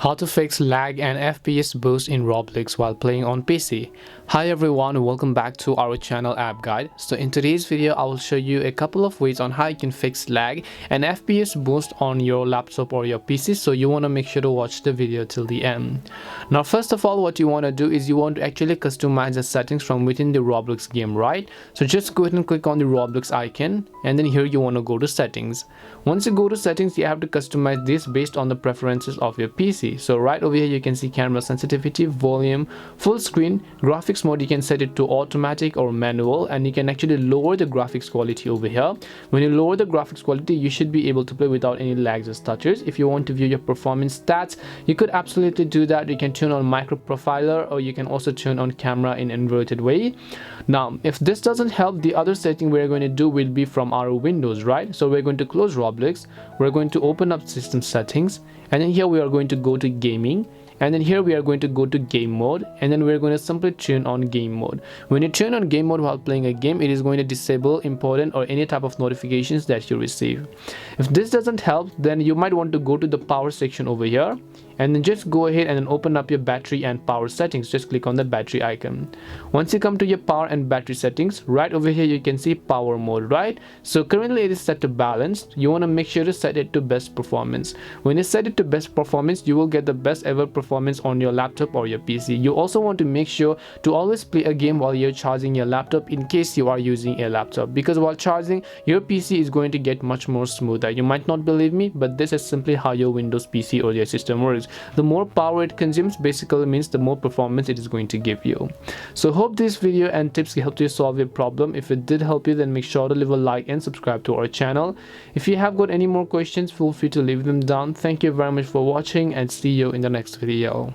How to fix lag and FPS boost in Roblox while playing on PC. Hi everyone, welcome back to our channel app guide. So in today's video I will show you a couple of ways on how you can fix lag and FPS boost on your laptop or your PC, so you want to make sure to watch the video till the end. Now first of all, what you want to do is you want to actually customize the settings from within the Roblox game, right? So just go ahead and click on the Roblox icon, and then here you want to go to settings. Once you go to settings, you have to customize this based on the preferences of your PC. So right over here you can see camera sensitivity, volume, full screen, graphics mode. You can set it to automatic or manual, and you can actually lower the graphics quality over here. When you lower the graphics quality, you should be able to play without any lags or stutters. If you want to view your performance stats, you could absolutely do that. You can turn on micro profiler, or you can also turn on camera in inverted way. Now if this doesn't help, the other setting we're going to do will be from our Windows, right? So we're going to close Roblox, we're going to open up system settings, and then here we are going to go to gaming, and then here we are going to go to game mode, and then we're going to simply turn on game mode. When you turn on game mode while playing a game, it is going to disable important or any type of notifications that you receive. If this doesn't help, then you might want to go to the power section over here, and then just go ahead and then open up your battery and power settings. Just click on the battery icon. Once you come to your power and battery settings, right over here you can see power mode, right? So currently it is set to balanced. You want to make sure to set it to best performance. When you set it to best performance, you will get the best ever performance on your laptop or your PC. You also want to make sure to always play a game while you're charging your laptop, in case you are using a laptop, because while charging, your PC is going to get much more smoother. You might not believe me, but this is simply how your Windows PC or your system works. The more power it consumes basically means the more performance it is going to give you. So hope this video and tips helped you solve your problem. If it did help you, then make sure to leave a like and subscribe to our channel. If you have got any more questions, feel free to leave them down. Thank you very much for watching, and see you in the next video.